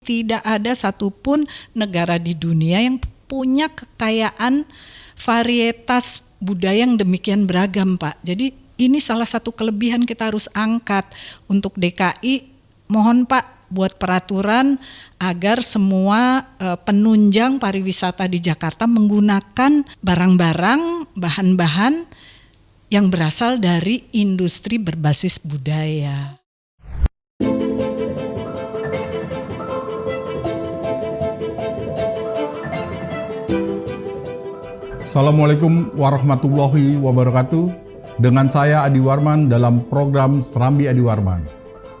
Tidak ada satupun negara di dunia yang punya kekayaan varietas budaya yang demikian beragam, Pak. Jadi ini salah satu kelebihan kita harus angkat. Untuk DKI, mohon Pak buat peraturan agar semua penunjang pariwisata di Jakarta menggunakan barang-barang, bahan-bahan yang berasal dari industri berbasis budaya. Assalamualaikum warahmatullahi wabarakatuh. Dengan saya Adi Warman dalam program Serambi Adi Warman.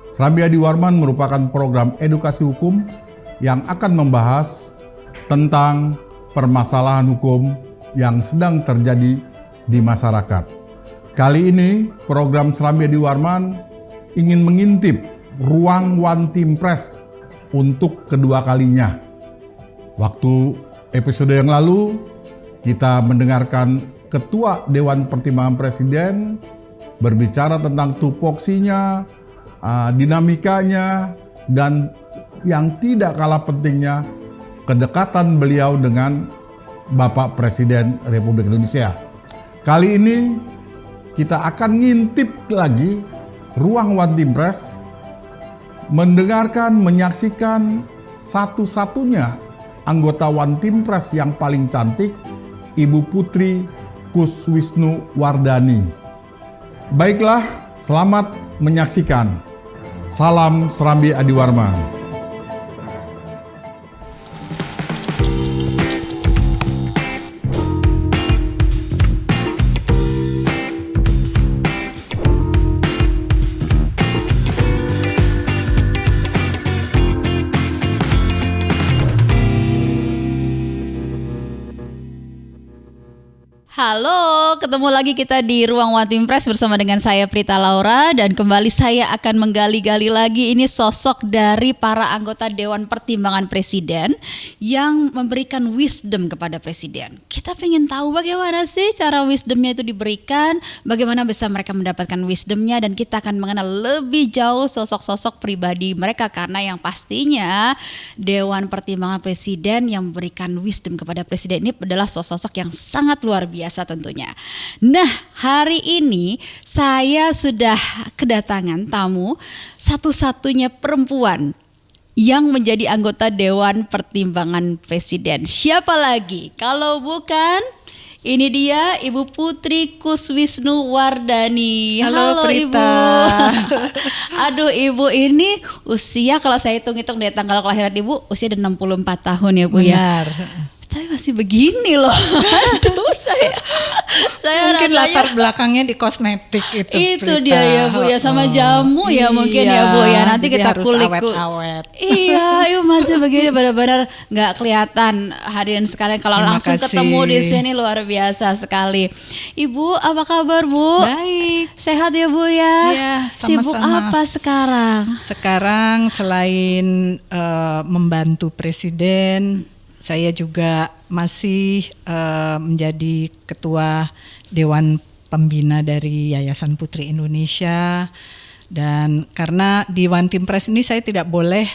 Serambi Adi Warman merupakan program edukasi hukum yang akan membahas tentang permasalahan hukum yang sedang terjadi di masyarakat. Kali ini program Serambi Adi Warman ingin mengintip ruang One Team Press untuk kedua kalinya. Waktu episode yang lalu kita mendengarkan Ketua Dewan Pertimbangan Presiden berbicara tentang tupoksinya, dinamikanya, dan yang tidak kalah pentingnya kedekatan beliau dengan Bapak Presiden Republik Indonesia. Kali ini kita akan ngintip lagi ruang One Team Press, mendengarkan, menyaksikan satu-satunya anggota One Team Press yang paling cantik, Ibu Putri Kuswisnuwardani. Baiklah, selamat menyaksikan. Salam Serambi Adi Warman. Halo, ketemu lagi kita di Ruang One Team Press bersama dengan saya Prita Laura, dan kembali saya akan menggali-gali lagi ini sosok dari para anggota Dewan Pertimbangan Presiden yang memberikan wisdom kepada Presiden. Kita pengen tahu bagaimana sih cara wisdomnya itu diberikan, bagaimana bisa mereka mendapatkan wisdomnya, dan kita akan mengenal lebih jauh sosok-sosok pribadi mereka, karena yang pastinya Dewan Pertimbangan Presiden yang memberikan wisdom kepada Presiden ini adalah sosok yang sangat luar biasa tentunya. Nah, hari ini saya sudah kedatangan tamu satu-satunya perempuan yang menjadi anggota Dewan Pertimbangan Presiden. Siapa lagi kalau bukan ini dia Ibu Putri Kuswisnuwardani. Halo Prita. Ibu. Aduh, Ibu ini usia kalau saya hitung-hitung dari tanggal kelahiran Ibu usia udah 64 tahun ya Bu. Benar. Ya. Saya masih begini loh. Aduh, saya mungkin latar belakangnya di kosmetik itu Prita. Dia ya Bu ya, sama jamu ya mungkin ya Bu ya. Nanti kita kulik. Awet-awet. Iya, Ibu masih begini benar-benar nggak kelihatan. Hadirin sekalian, kalau langsung ketemu di sini luar biasa sekali. Ibu, apa kabar Bu? Baik. Sehat ya Bu ya? Iya, sama-sama. Sibuk apa sekarang? Sekarang selain membantu Presiden, saya juga masih menjadi ketua Dewan Pembina dari Yayasan Putri Indonesia. Dan karena di One Team Press ini saya tidak boleh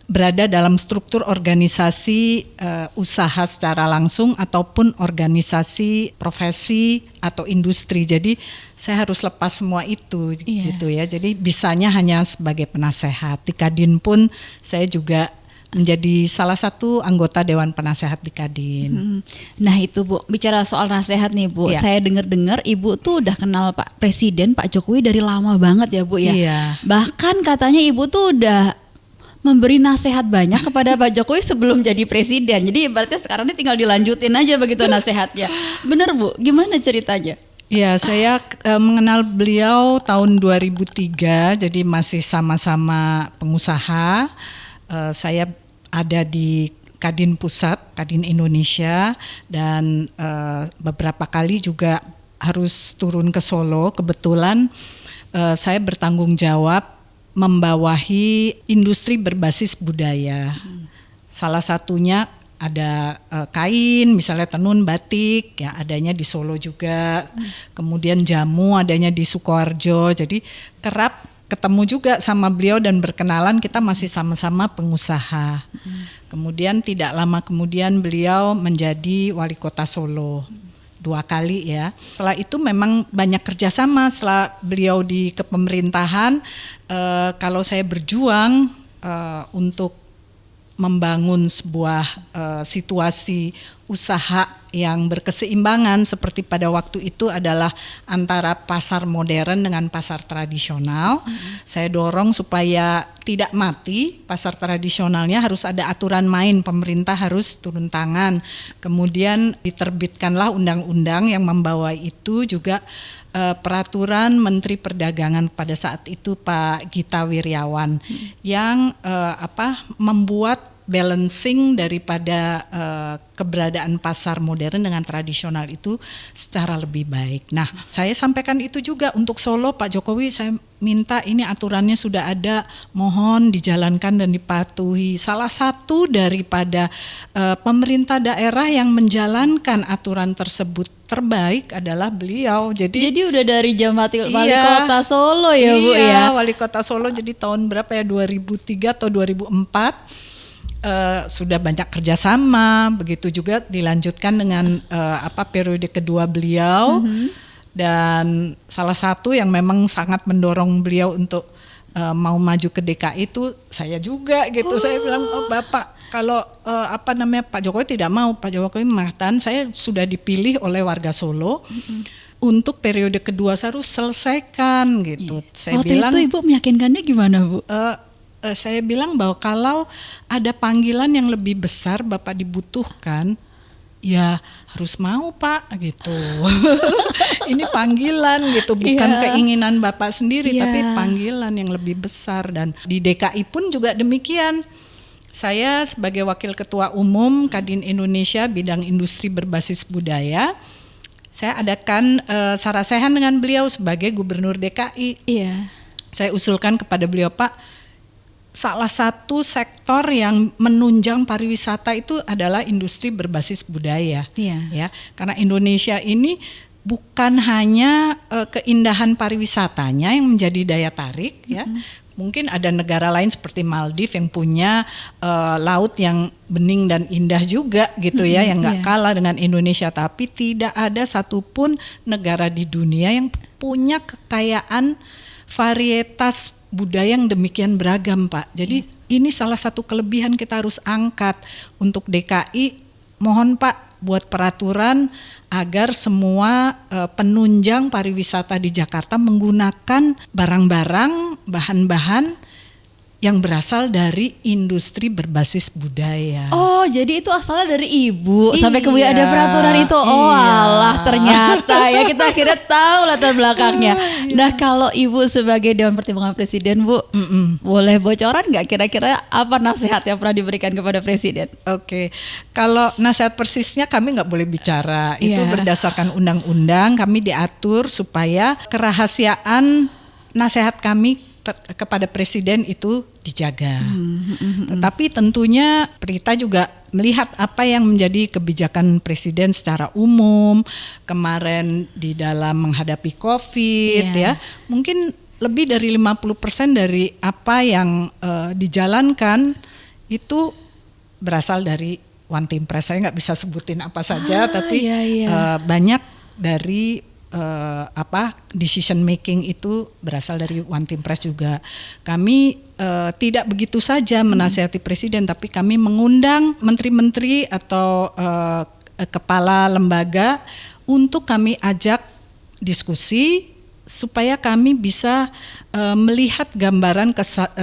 berada dalam struktur organisasi usaha secara langsung ataupun organisasi profesi atau industri. Jadi saya harus lepas semua itu gitu ya. Jadi bisanya hanya sebagai penasehat. Di Kadin pun saya juga menjadi salah satu anggota Dewan Penasehat di Kadin. Nah itu Bu, bicara soal nasihat nih Bu, saya dengar-dengar Ibu tuh udah kenal Pak Presiden, Pak Jokowi dari lama banget ya Bu ya. Bahkan katanya Ibu tuh udah memberi nasihat banyak kepada Pak Jokowi sebelum jadi Presiden. Jadi berarti sekarang ini tinggal dilanjutin aja begitu nasihatnya. Bener Bu, gimana ceritanya? Ya, saya mengenal beliau tahun 2003, jadi masih sama-sama pengusaha. Saya ada di Kadin Pusat, Kadin Indonesia, dan beberapa kali juga harus turun ke Solo. Kebetulan saya bertanggung jawab membawahi industri berbasis budaya. Salah satunya ada kain, misalnya tenun batik, ya adanya di Solo juga. Kemudian jamu adanya di Sukoharjo. Jadi kerap ketemu juga sama beliau dan berkenalan, kita masih sama-sama pengusaha. Kemudian tidak lama kemudian beliau menjadi wali kota Solo 2 kali ya. Setelah itu memang banyak kerjasama setelah beliau di kepemerintahan. Kalau saya berjuang untuk membangun sebuah situasi usaha yang berkeseimbangan seperti pada waktu itu adalah antara pasar modern dengan pasar tradisional. Saya dorong supaya tidak mati pasar tradisionalnya, harus ada aturan main, pemerintah harus turun tangan. Kemudian diterbitkanlah undang-undang yang membawa itu juga peraturan Menteri Perdagangan pada saat itu Pak Gita Wirjawan yang membuat balancing daripada keberadaan pasar modern dengan tradisional itu secara lebih baik. Nah, saya sampaikan itu juga untuk Solo, Pak Jokowi, saya minta ini aturannya sudah ada, mohon dijalankan dan dipatuhi. Salah satu daripada pemerintah daerah yang menjalankan aturan tersebut terbaik adalah beliau. Jadi udah dari zaman wali kota Solo ya Bu ya. Wali kota Solo, jadi tahun berapa ya, 2003 atau 2004. Sudah banyak kerjasama, begitu juga dilanjutkan dengan periode kedua beliau. Dan salah satu yang memang sangat mendorong beliau untuk mau maju ke DKI itu saya juga gitu. Saya bilang, Bapak, kalau Pak Jokowi tidak mau, Pak Jokowi mengatakan saya sudah dipilih oleh warga Solo untuk periode kedua, saya harus selesaikan gitu. Saya Waktu bilang, itu Ibu meyakinkannya gimana Bu? Saya bilang bahwa kalau ada panggilan yang lebih besar Bapak dibutuhkan, ya harus mau Pak gitu. Ini panggilan gitu, bukan keinginan Bapak sendiri, tapi panggilan yang lebih besar. Dan di DKI pun juga demikian. Saya sebagai Wakil Ketua Umum Kadin Indonesia bidang industri berbasis budaya, saya adakan sarasehan dengan beliau sebagai Gubernur DKI. Saya usulkan kepada beliau, Pak, salah satu sektor yang menunjang pariwisata itu adalah industri berbasis budaya, ya. Karena Indonesia ini bukan hanya keindahan pariwisatanya yang menjadi daya tarik, ya. Mungkin ada negara lain seperti Maldives yang punya laut yang bening dan indah juga, gitu ya, yang nggak kalah dengan Indonesia. Tapi tidak ada satupun negara di dunia yang punya kekayaan varietas budaya yang demikian beragam, Pak. Jadi ini salah satu kelebihan kita harus angkat untuk DKI. Mohon Pak buat peraturan agar semua penunjang pariwisata di Jakarta menggunakan barang-barang, bahan-bahan yang berasal dari industri berbasis budaya. Oh, jadi itu asalnya dari Ibu sampai kemudian ada peraturan itu. Oh, alah ternyata ya kita akhirnya tahu latar belakangnya. Nah, kalau Ibu sebagai Dewan Pertimbangan Presiden, Bu, boleh bocoran nggak kira-kira apa nasihat yang pernah diberikan kepada Presiden? Oke, kalau nasihat persisnya kami nggak boleh bicara. Itu berdasarkan undang-undang, kami diatur supaya kerahasiaan nasihat kami kepada Presiden itu dijaga. Tetapi tentunya Prita juga melihat apa yang menjadi kebijakan Presiden secara umum kemarin di dalam menghadapi COVID, ya. Mungkin lebih dari 50% dari apa yang dijalankan itu berasal dari One Team Press. Saya nggak bisa sebutin apa saja, tapi banyak dari decision making itu berasal dari One Team Press juga. Kami tidak begitu saja menasihati Presiden, tapi kami mengundang menteri-menteri atau kepala lembaga untuk kami ajak diskusi supaya kami bisa melihat gambaran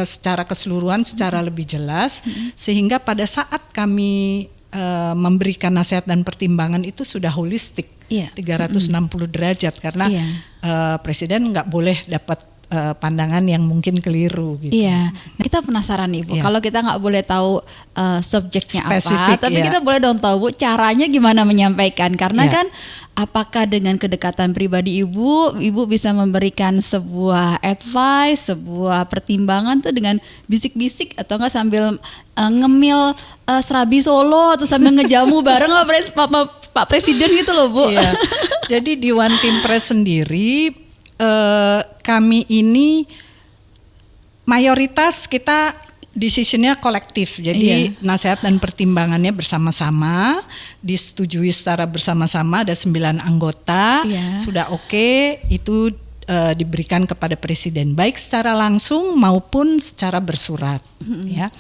secara keseluruhan, secara lebih jelas, sehingga pada saat kami memberikan nasihat dan pertimbangan itu sudah holistik, 360 derajat, karena Presiden nggak boleh dapat pandangan yang mungkin keliru gitu. Iya, nah, kita penasaran nih Bu, kalau kita nggak boleh tahu subjeknya spesifik, apa, tapi kita boleh dong tahu Bu caranya gimana menyampaikan, karena kan apakah dengan kedekatan pribadi Ibu bisa memberikan sebuah advice, sebuah pertimbangan tuh dengan bisik-bisik atau nggak sambil ngemil serabi Solo atau sambil ngejamu bareng sama Pak Presiden gitu loh Bu. Iya. Jadi di One Team Press sendiri kami ini mayoritas kita decision-nya kolektif, jadi nasihat dan pertimbangannya bersama-sama, disetujui secara bersama-sama, ada 9 anggota, sudah oke, itu diberikan kepada presiden, baik secara langsung maupun secara bersurat. Ya.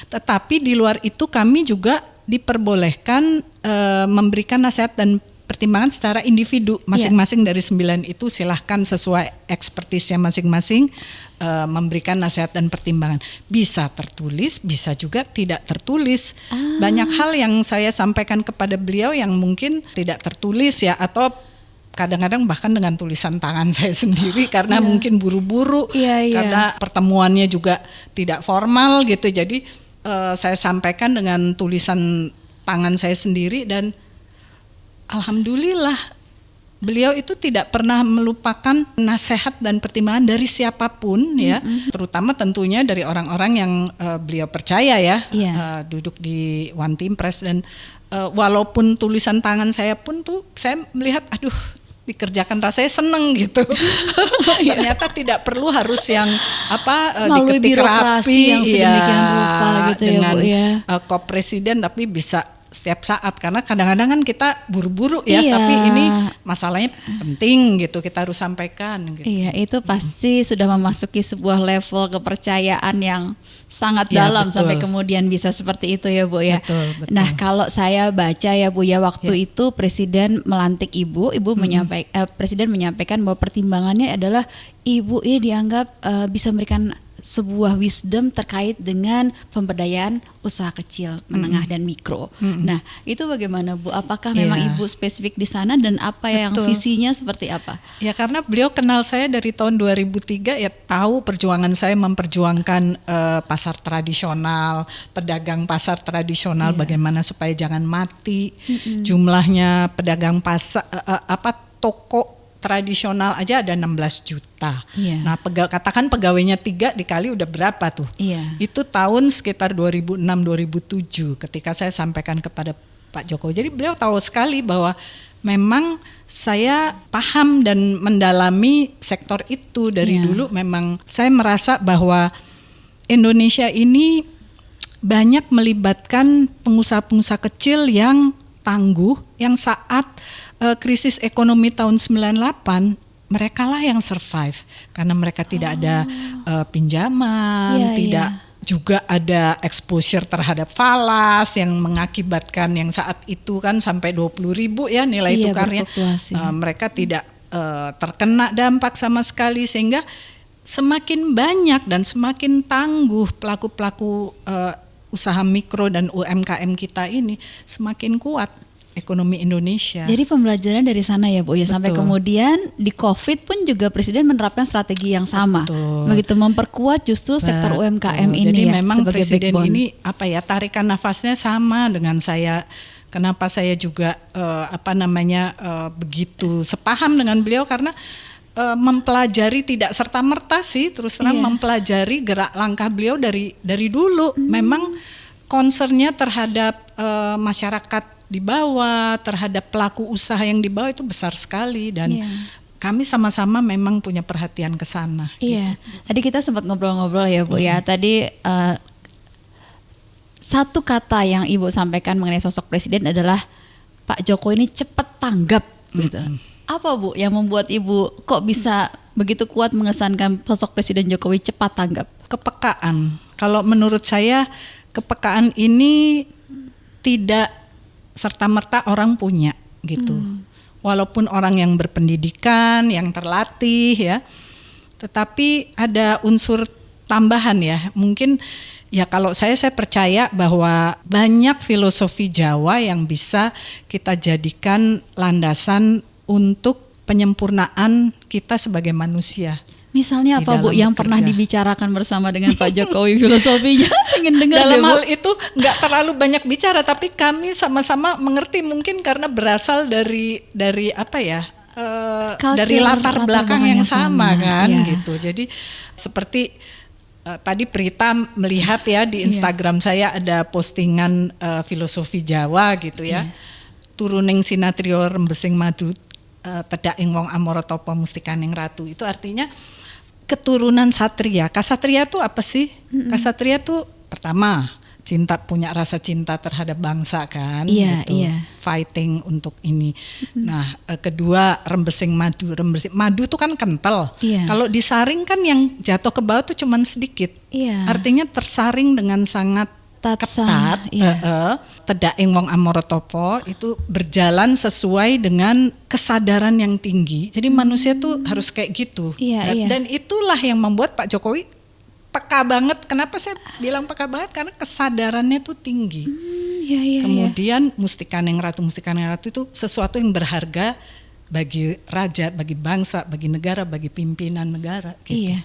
Tetapi di luar itu kami juga diperbolehkan memberikan nasihat dan pertimbangan secara individu, masing-masing dari 9 itu silahkan sesuai ekspertisnya masing-masing memberikan nasihat dan pertimbangan. Bisa tertulis, bisa juga tidak tertulis. Banyak hal yang saya sampaikan kepada beliau yang mungkin tidak tertulis ya, atau kadang-kadang bahkan dengan tulisan tangan saya sendiri karena mungkin buru-buru, karena pertemuannya juga tidak formal gitu. Jadi saya sampaikan dengan tulisan tangan saya sendiri, dan alhamdulillah beliau itu tidak pernah melupakan nasihat dan pertimbangan dari siapapun ya, terutama tentunya dari orang-orang yang beliau percaya ya, duduk di One Team Press. Dan walaupun tulisan tangan saya pun tuh saya melihat aduh dikerjakan rasanya seneng gitu. Ternyata tidak perlu harus yang melalui diketik birokrasi rapi yang sedemikian rupa gitu dengan ya Bu ya. Presiden, tapi bisa setiap saat, karena kadang-kadang kan kita buru-buru ya, tapi ini masalahnya penting gitu, kita harus sampaikan gitu. Iya, itu pasti sudah memasuki sebuah level kepercayaan yang sangat dalam, sampai kemudian bisa seperti itu ya Bu ya. Betul. Nah, kalau saya baca ya Bu ya, waktu itu Presiden melantik Ibu Presiden menyampaikan bahwa pertimbangannya adalah Ibu ini dianggap bisa memberikan sebuah wisdom terkait dengan pemberdayaan usaha kecil, menengah dan mikro. Nah, itu bagaimana Bu? Apakah memang Ibu spesifik di sana, dan apa yang visinya seperti apa? Ya, karena beliau kenal saya dari tahun 2003 ya, tahu perjuangan saya memperjuangkan pasar tradisional, pedagang pasar tradisional, bagaimana supaya jangan mati. Jumlahnya pedagang pasar toko tradisional aja ada 16 juta. Nah, katakan pegawainya 3 dikali udah berapa tuh? Itu tahun sekitar 2006-2007 ketika saya sampaikan kepada Pak Jokowi. Jadi beliau tahu sekali bahwa memang saya paham dan mendalami sektor itu dari dulu. Memang saya merasa bahwa Indonesia ini banyak melibatkan pengusaha-pengusaha kecil yang tangguh, yang saat krisis ekonomi tahun 98 mereka lah yang survive, karena mereka tidak ada pinjaman, tidak juga ada exposure terhadap falas yang mengakibatkan yang saat itu kan sampai 20.000 ya nilai tukarnya. Mereka tidak terkena dampak sama sekali, sehingga semakin banyak dan semakin tangguh pelaku-pelaku usaha mikro dan UMKM kita ini, semakin kuat ekonomi Indonesia. Jadi pembelajaran dari sana ya Bu ya. Sampai kemudian di COVID pun juga Presiden menerapkan strategi yang sama. Begitu memperkuat justru sektor UMKM ini. Jadi ya, memang sebagai Presiden backbone. ini tarikan nafasnya sama dengan saya. Kenapa saya juga begitu sepaham dengan beliau, karena mempelajari tidak serta-merta sih, terus terang mempelajari gerak langkah beliau dari dulu. Memang concernnya terhadap masyarakat di bawah, terhadap pelaku usaha yang di bawah itu besar sekali, dan kami sama-sama memang punya perhatian ke sana. Iya, tadi kita sempat ngobrol-ngobrol ya Bu ya. Tadi satu kata yang Ibu sampaikan mengenai sosok Presiden adalah Pak Jokowi ini cepat tanggap gitu. Apa Bu yang membuat Ibu kok bisa begitu kuat mengesankan sosok Presiden Jokowi cepat tanggap? Kepekaan. Kalau menurut saya kepekaan ini tidak serta-merta orang punya gitu. Walaupun orang yang berpendidikan, yang terlatih ya, tetapi ada unsur tambahan ya. Mungkin ya kalau saya percaya bahwa banyak filosofi Jawa yang bisa kita jadikan landasan untuk penyempurnaan kita sebagai manusia. Misalnya apa Bu yang pernah dibicarakan bersama dengan Pak Jokowi filosofinya? Ingin dengar dalam deh, hal itu nggak terlalu banyak bicara, tapi kami sama-sama mengerti, mungkin karena berasal dari dari latar belakang yang sama kan gitu. Jadi seperti tadi Prita melihat ya di Instagram saya ada postingan filosofi Jawa gitu ya. Turuning sinatrio rembesing madu tedak ing wong amara tapa mustikaning ratu. Itu artinya keturunan Satria. Kasatria tuh apa sih? Kasatria tuh pertama punya rasa cinta terhadap bangsa kan, Iya, gitu. iya. Fighting untuk ini. Nah, kedua rembesing madu. Madu tuh kan kental. Iya. Kalau disaring kan yang jatuh ke bawah tuh cuman sedikit. Iya. Artinya tersaring dengan sangat ketat. Iya. Tedaing wong amorotopo itu berjalan sesuai dengan kesadaran yang tinggi. Jadi manusia tuh harus kayak gitu. Iya, iya. Dan itulah yang membuat Pak Jokowi peka banget. Kenapa saya bilang peka banget? Karena kesadarannya tuh tinggi. Iya. Kemudian Mustikaneng Ratu itu sesuatu yang berharga bagi raja, bagi bangsa, bagi negara, bagi pimpinan negara. Gitu. Iya.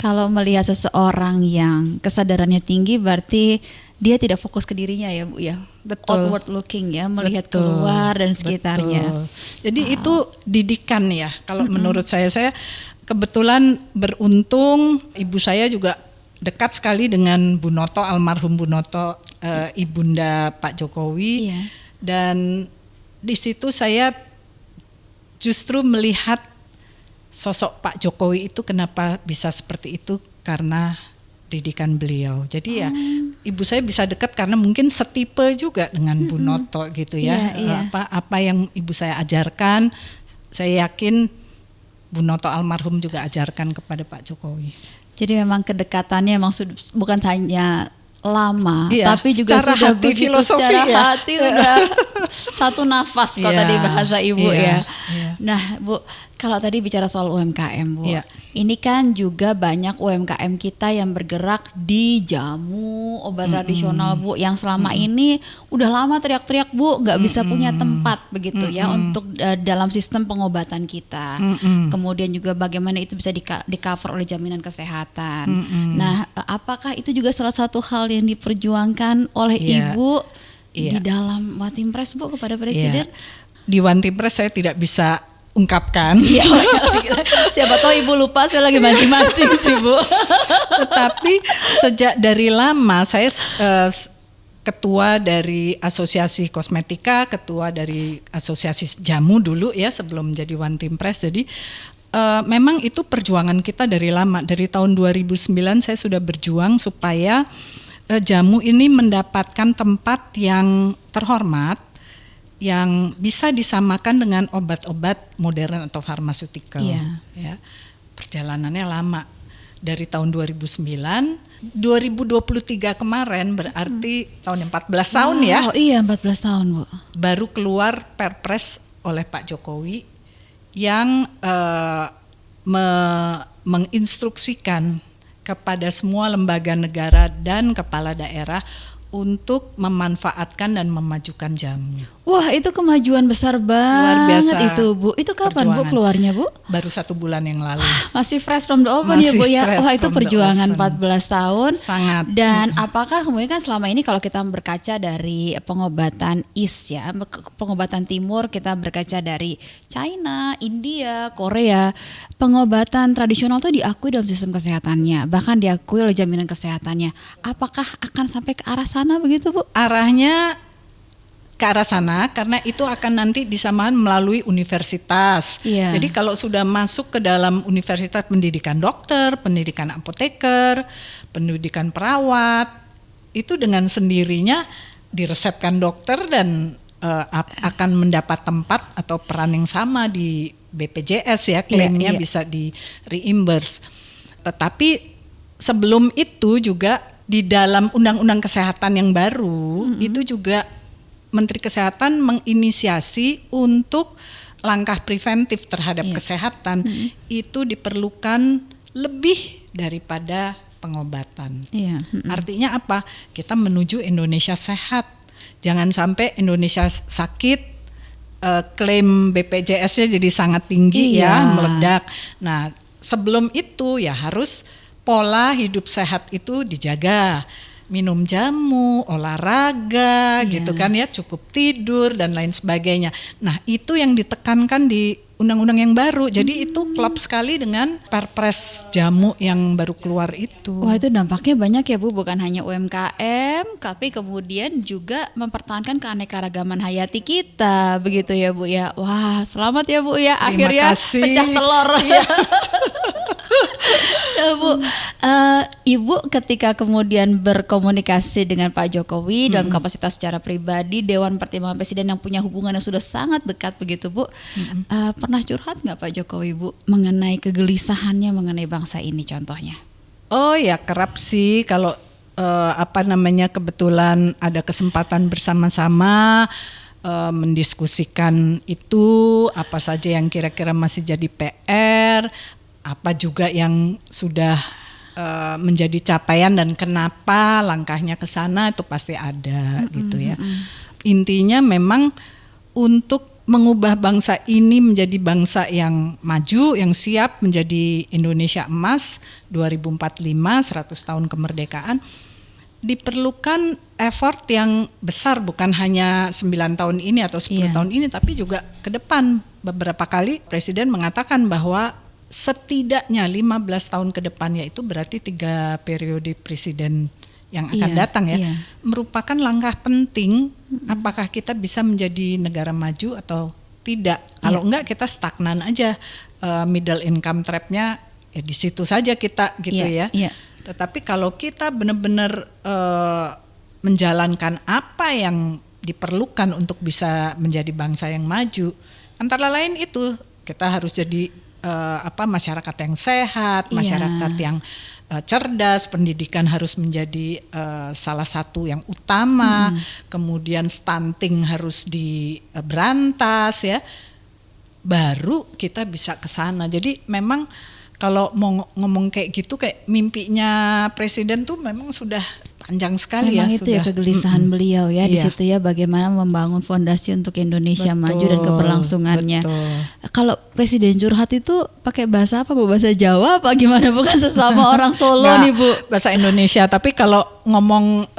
Kalau melihat seseorang yang kesadarannya tinggi, berarti dia tidak fokus ke dirinya ya Bu ya. Betul. Outward looking ya, melihat keluar dan sekitarnya. Betul. Jadi itu didikan ya. Kalau menurut saya kebetulan beruntung ibu saya juga dekat sekali dengan Bu Noto, almarhum Bu Noto, ibunda Pak Jokowi. Iya. Dan di situ saya justru melihat sosok Pak Jokowi itu kenapa bisa seperti itu, karena didikan beliau. Jadi ya ibu saya bisa dekat karena mungkin setipe juga dengan Bu Noto gitu ya. Iya. Apa yang ibu saya ajarkan, saya yakin Bu Noto almarhum juga ajarkan kepada Pak Jokowi. Jadi memang kedekatannya memang bukan hanya lama, Iya, tapi juga secara sudah hati, begitu filosofi secara ya. hati udah satu nafas kalau Iya, tadi bahasa ibu iya, ya. iya. Nah Bu, kalau tadi bicara soal UMKM Bu, Iya. ini kan juga banyak UMKM kita yang bergerak di jamu, obat tradisional Bu, yang selama ini udah lama teriak-teriak Bu, nggak bisa punya tempat begitu ya untuk dalam sistem pengobatan kita. Kemudian juga bagaimana itu bisa di cover oleh jaminan kesehatan. Nah, apakah itu juga salah satu hal yang diperjuangkan oleh Iya. Ibu Iya. di dalam Watimpres Bu kepada Presiden? Iya. Di Watimpres saya tidak bisa ungkapkan. Iya. Siapa tahu Ibu lupa, saya lagi mancing-mancing sih Bu. Tetapi sejak dari lama saya ketua dari Asosiasi Kosmetika, ketua dari Asosiasi Jamu dulu ya sebelum menjadi Watimpres. Jadi memang itu perjuangan kita dari lama. Dari tahun 2009 saya sudah berjuang supaya jamu ini mendapatkan tempat yang terhormat, yang bisa disamakan dengan obat-obat modern atau farmaseutikal. Iya. Ya. Perjalanannya lama. Dari tahun 2009, 2023 kemarin berarti tahun yang 14 tahun ya. Oh iya, 14 tahun Bu. Baru keluar Perpres oleh Pak Jokowi yang menginstruksikan kepada semua lembaga negara dan kepala daerah untuk memanfaatkan dan memajukan jamu. Wah, itu kemajuan besar banget biasa itu Bu. Itu kapan Bu perjuangan. keluarnya Bu? Baru 1 bulan yang lalu. Masih fresh from the oven ya Masih Bu ya. fresh Wah, itu from the perjuangan oven. 14 tahun. Sangat. Dan apakah kemudian kan selama ini kalau kita berkaca dari pengobatan East ya, pengobatan timur, kita berkaca dari China, India, Korea, pengobatan tradisional itu diakui dalam sistem kesehatannya, bahkan diakui oleh jaminan kesehatannya. Apakah akan sampai ke arah sana begitu Bu? Arahnya ke arah sana karena itu akan nanti disamakan melalui universitas. Iya. Jadi kalau sudah masuk ke dalam universitas pendidikan dokter, pendidikan apoteker, pendidikan perawat, itu dengan sendirinya diresepkan dokter dan akan mendapat tempat atau peran yang sama di BPJS ya, klaimnya Iya. bisa di reimburse. Tetapi sebelum itu juga di dalam undang-undang kesehatan yang baru itu juga Menteri Kesehatan menginisiasi untuk langkah preventif terhadap kesehatan itu diperlukan lebih daripada pengobatan. Iya. Artinya apa? Kita menuju Indonesia sehat. Jangan sampai Indonesia sakit, klaim BPJS-nya jadi sangat tinggi Iya. ya, meledak. Nah, sebelum itu ya harus pola hidup sehat itu dijaga. Minum jamu, olahraga gitu kan ya, cukup tidur dan lain sebagainya. Nah, itu yang ditekankan di undang-undang yang baru. Jadi itu klop sekali dengan Perpres jamu yang baru keluar itu. Wah, itu dampaknya banyak ya Bu, bukan hanya UMKM, tapi kemudian juga mempertahankan keanekaragaman hayati kita, begitu ya Bu ya. Wah, selamat ya Bu ya, Terima akhirnya kasih. pecah telur. Nah, Bu, Ibu ketika kemudian berkomunikasi dengan Pak Jokowi dalam kapasitas secara pribadi, Dewan Pertimbangan Presiden yang punya hubungan yang sudah sangat dekat begitu, Bu, pernah curhat nggak Pak Jokowi, Bu, mengenai kegelisahannya mengenai bangsa ini contohnya? Oh ya, kerap sih kalau kebetulan ada kesempatan bersama-sama mendiskusikan itu, apa saja yang kira-kira masih jadi PR, apa juga yang sudah menjadi capaian dan kenapa langkahnya ke sana, itu pasti ada gitu ya. Intinya memang untuk mengubah bangsa ini menjadi bangsa yang maju, yang siap menjadi Indonesia emas 2045, 100 tahun kemerdekaan, diperlukan effort yang besar, bukan hanya 9 tahun ini atau 10 tahun ini, tapi juga ke depan. Beberapa kali Presiden mengatakan bahwa setidaknya 15 tahun ke depan, yaitu berarti 3 periode presiden yang akan datang ya, merupakan langkah penting apakah kita bisa menjadi negara maju atau tidak. Kalau enggak, kita stagnan aja, middle income trap-nya ya di situ saja kita gitu ya. Tetapi kalau kita benar-benar menjalankan apa yang diperlukan untuk bisa menjadi bangsa yang maju, antara lain itu kita harus jadi masyarakat yang sehat, masyarakat yang cerdas, pendidikan harus menjadi salah satu yang utama, kemudian stunting harus diberantas ya, baru kita bisa ke sana. Jadi memang kalau mau ngomong kayak gitu, kayak mimpinya Presiden tuh memang sudah panjang sekali. Memang ya. Itu sudah. ya kegelisahan beliau ya di situ ya, bagaimana membangun fondasi untuk Indonesia maju dan keberlangsungannya. Kalau Presiden curhat itu pakai bahasa apa, Bu? Bahasa Jawa apa gimana? Bukan sesama orang Solo nih, Bu. Bahasa Indonesia, tapi kalau ngomong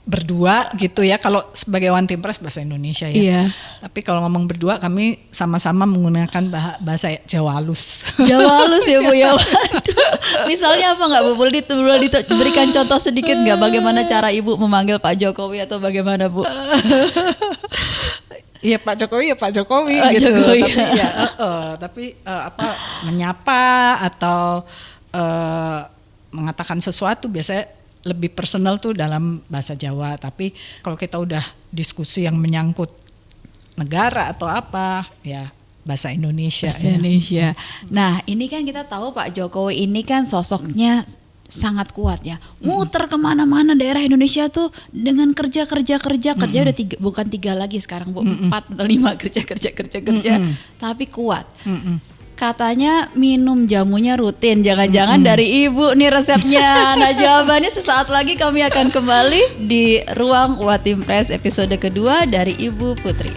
berdua gitu ya, kalau sebagai One Team Press bahasa Indonesia ya. Tapi kalau ngomong berdua kami sama-sama menggunakan bahasa Jawa halus. Jawa halus ya, Bu ya. Misalnya apa nggak, Bu? Boleh diberikan contoh sedikit nggak bagaimana cara Ibu memanggil Pak Jokowi atau bagaimana, Bu? Iya Pak Jokowi gitu. Jokowi. Tapi menyapa atau mengatakan sesuatu biasanya lebih personal tuh dalam bahasa Jawa. Tapi kalau kita udah diskusi yang menyangkut negara atau apa, ya bahasa Indonesia. Indonesia. Nah, ini kan kita tahu Pak Jokowi ini kan sosoknya sangat kuat ya. Muter kemana-mana daerah Indonesia tuh dengan kerja udah bukan 3 lagi sekarang, Bu, 4 atau 5 kerja. Tapi kuat. Katanya minum jamunya rutin, jangan-jangan dari Ibu nih resepnya. Nah, jawabannya sesaat lagi kami akan kembali di Ruang One Team Press episode kedua dari Ibu Putri.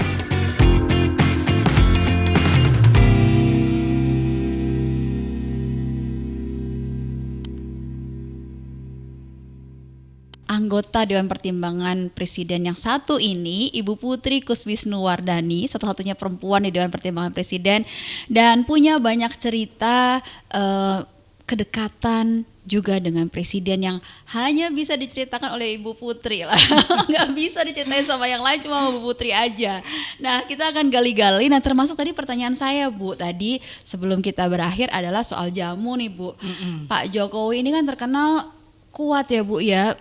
Anggota Dewan Pertimbangan Presiden yang satu ini, Ibu Putri Kuswisnuwardani, satu-satunya perempuan di Dewan Pertimbangan Presiden, dan punya banyak cerita kedekatan juga dengan Presiden yang hanya bisa diceritakan oleh Ibu Putri lah. Nggak bisa diceritain sama yang lain, cuma sama Ibu Putri aja. Nah, kita akan gali-gali. Nah, termasuk tadi pertanyaan saya, Bu, tadi sebelum kita berakhir adalah soal jamu nih, Bu. Pak Jokowi ini kan terkenal kuat ya, Bu ya.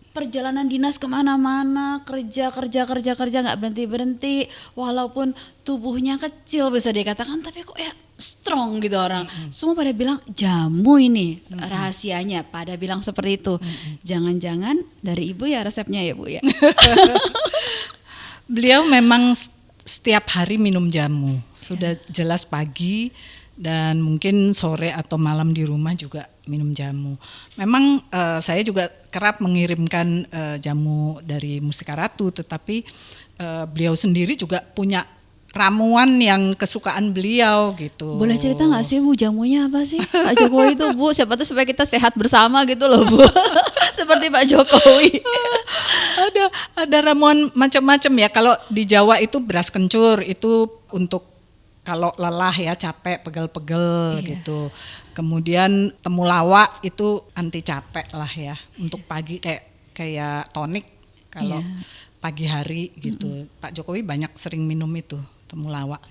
Perjalanan dinas kemana-mana, kerja nggak berhenti, walaupun tubuhnya kecil bisa dikatakan, tapi kok ya strong gitu orang. Semua pada bilang jamu ini rahasianya, pada bilang seperti itu. Jangan-jangan dari Ibu ya resepnya ya, Bu ya. Beliau memang setiap hari minum jamu, sudah jelas pagi dan mungkin sore atau malam di rumah juga minum jamu. Memang saya juga kerap mengirimkan jamu dari Mustika Ratu, tetapi beliau sendiri juga punya ramuan yang kesukaan beliau gitu. Boleh cerita nggak sih, Bu, jamunya apa sih Pak Jokowi itu, Bu? Siapa tuh supaya kita sehat bersama gitu loh, Bu. Seperti Pak Jokowi. Ada ramuan macam-macam ya. Kalau di Jawa itu beras kencur, itu untuk kalau lelah ya, capek, pegel-pegel gitu. Kemudian temulawak itu anti capek lah ya. Untuk pagi kayak tonik kalau pagi hari gitu. Pak Jokowi banyak sering minum itu temulawak.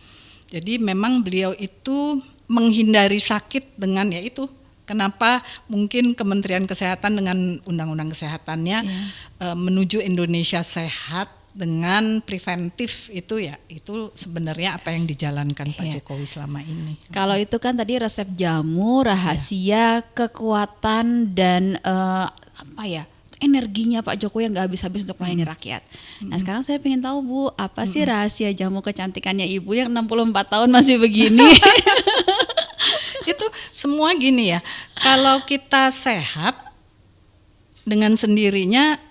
Jadi memang beliau itu menghindari sakit dengan yaitu kenapa mungkin Kementerian Kesehatan dengan undang-undang kesehatannya menuju Indonesia sehat dengan preventif itu sebenarnya apa yang dijalankan Pak Jokowi selama ini. Kalau itu kan tadi resep jamu, rahasia, kekuatan dan energinya Pak Jokowi yang gak habis-habis untuk melayani rakyat. Nah sekarang saya pengen tahu Bu, apa sih rahasia jamu kecantikannya Ibu yang 64 tahun masih begini? Itu semua gini ya, kalau kita sehat dengan sendirinya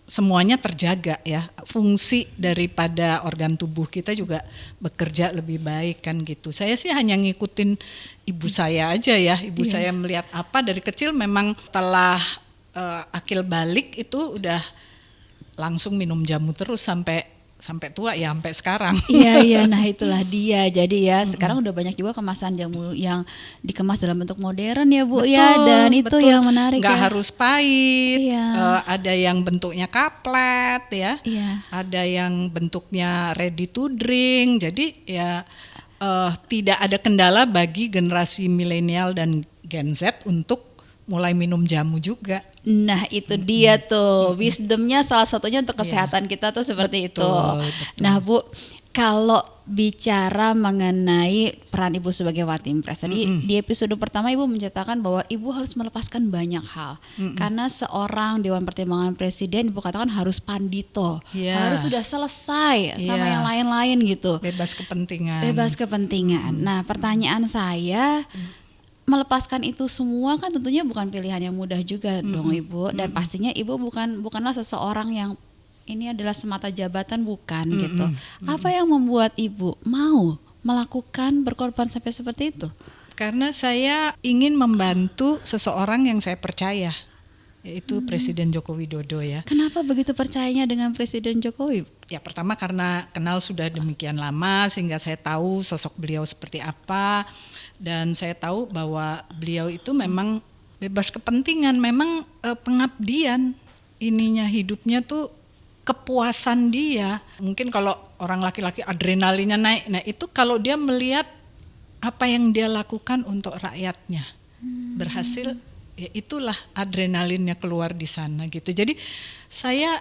semuanya terjaga ya, fungsi daripada organ tubuh kita juga bekerja lebih baik kan gitu. Saya sih hanya ngikutin ibu saya aja ya, ibu saya melihat apa dari kecil memang setelah akil balik itu udah langsung minum jamu terus sampai tua ya, sampai sekarang. Iya, nah itulah dia. Jadi ya sekarang udah banyak juga kemasan jamu yang dikemas dalam bentuk modern ya Bu. Betul, ya. Dan itu yang menarik. Nggak ya. harus pahit. Iya. Ada yang bentuknya kaplet ya. Iya. Ada yang bentuknya ready to drink. Jadi ya tidak ada kendala bagi generasi milenial dan Gen Z untuk mulai minum jamu juga. Nah itu dia tuh wisdomnya salah satunya untuk kesehatan kita tuh seperti itu. Betul. Nah Bu, kalau bicara mengenai peran Ibu sebagai Watimpres tadi di episode pertama Ibu menceritakan bahwa Ibu harus melepaskan banyak hal karena seorang Dewan Pertimbangan Presiden Ibu katakan harus pandito, harus sudah selesai sama yang lain-lain gitu. Bebas kepentingan. Nah pertanyaan saya, melepaskan itu semua kan tentunya bukan pilihan yang mudah juga dong Ibu, dan pastinya Ibu bukanlah seseorang yang ini adalah semata jabatan, bukan gitu. Apa yang membuat Ibu mau melakukan berkorban sampai seperti itu? Karena saya ingin membantu seseorang yang saya percaya, yaitu Presiden Joko Widodo ya. Kenapa begitu percayanya dengan Presiden Jokowi? Ya pertama karena kenal sudah demikian lama sehingga saya tahu sosok beliau seperti apa. Dan saya tahu bahwa beliau itu memang bebas kepentingan, memang pengabdian ininya, hidupnya tuh kepuasan dia. Mungkin kalau orang laki-laki adrenalinnya naik, nah itu kalau dia melihat apa yang dia lakukan untuk rakyatnya berhasil, ya itulah adrenalinnya keluar di sana gitu. Jadi saya